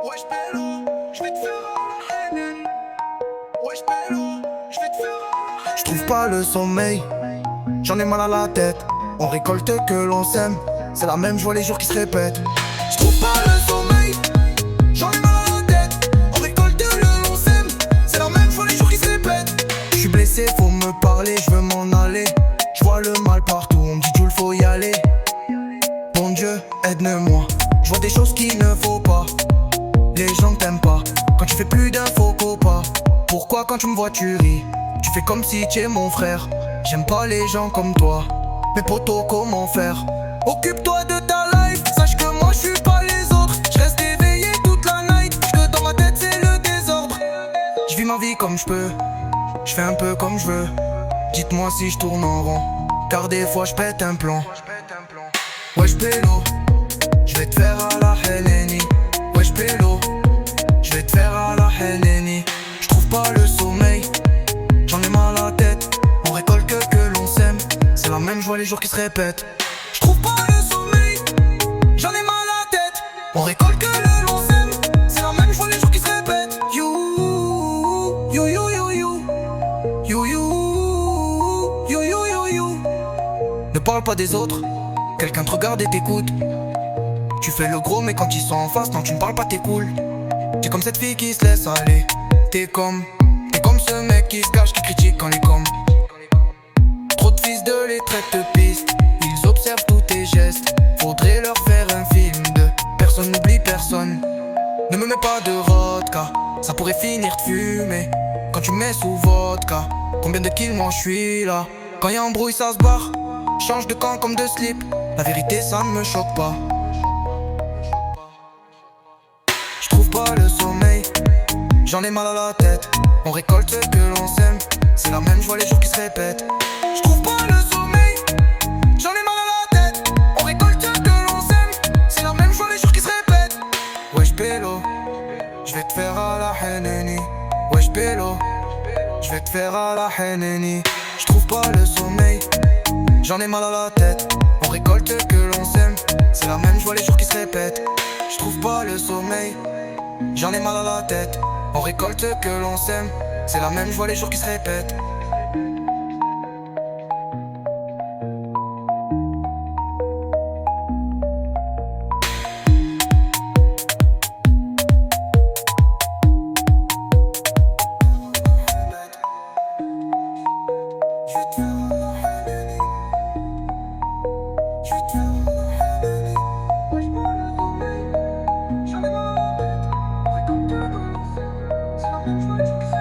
Wesh Bello, je vais te faire un NN. Wesh Bello, je vais te faire un. Je trouve pas le sommeil, j'en ai mal à la tête. On récolte que l'on sème, c'est la même joie les jours qui se répètent. Je trouve pas le sommeil, j'en ai mal à la tête. On récolte que l'on sème, c'est la même joie les jours qui se répètent. Je suis blessé, faut me parler, je veux m'en aller. Je vois le mal partout, on me dit Jules faut y aller. Bon Dieu, aide-moi, je vois des choses qu'il ne faut pas. Les gens t'aiment pas, quand tu fais plus d'un faux copain. Pourquoi quand tu me vois tu ris? Tu fais comme si tu es mon frère. J'aime pas les gens comme toi. Mais poto, comment faire? Occupe-toi de ta life, sache que moi je suis pas les autres. Je reste éveillé toute la night, que dans ma tête c'est le désordre. Je vis ma vie comme je peux, je fais un peu comme je veux. Dites-moi si je tourne en rond, car des fois je pète un plan. Wesh pélo, je vais te faire à la Helleni. Wesh pélo, je vais te faire à la Helleni. Je trouve pas le sommeil, j'en ai mal à la tête. On récolte que l'on sème, c'est la même joie les jours qui se répètent. Je trouve pas le sommeil, j'en ai mal à la tête. On récolte que l'on sème, c'est la même joie les jours qui se répètent. You, you, you, you, you, you, you, you, you, you, you. Ne parle pas des autres, quelqu'un te regarde et t'écoute. Tu fais le gros mais quand ils sont en face, non tu ne parles pas, t'es cool. T'es comme cette fille qui se laisse aller. T'es comme ce mec qui se cache, qui critique quand les comme. Trop de fils de les traitent de piste, ils observent tous tes gestes. Faudrait leur faire un film de personne n'oublie personne. Ne me mets pas de vodka, ça pourrait finir de fumer. Quand tu mets sous vodka, combien de kills moi je suis là. Quand y'a embrouille ça se barre, change de camp comme de slip. La vérité ça ne me choque pas. Je trouve pas le sommeil, j'en ai mal à la tête. On récolte ce que l'on sème, c'est la même joie les jours qui se répètent. Je trouve pas le sommeil, j'en ai mal à la tête. On récolte ce que l'on sème, c'est la même joie les jours qui se répètent. Wesh pélo, je vais te faire à la Henneni. Wesh pélo, je vais te faire à la Henneni. Je trouve pas le sommeil, j'en ai mal à la tête. On récolte ce que l'on sème, c'est la même joie les jours qui se répètent. Je trouve pas le sommeil, j'en ai mal à la tête. On récolte ce que l'on sème, c'est la même joie les jours qui se répètent. J'en ai mal à la tête, on récolte que l'on sème, c'est la même joie les jours qui se répètent.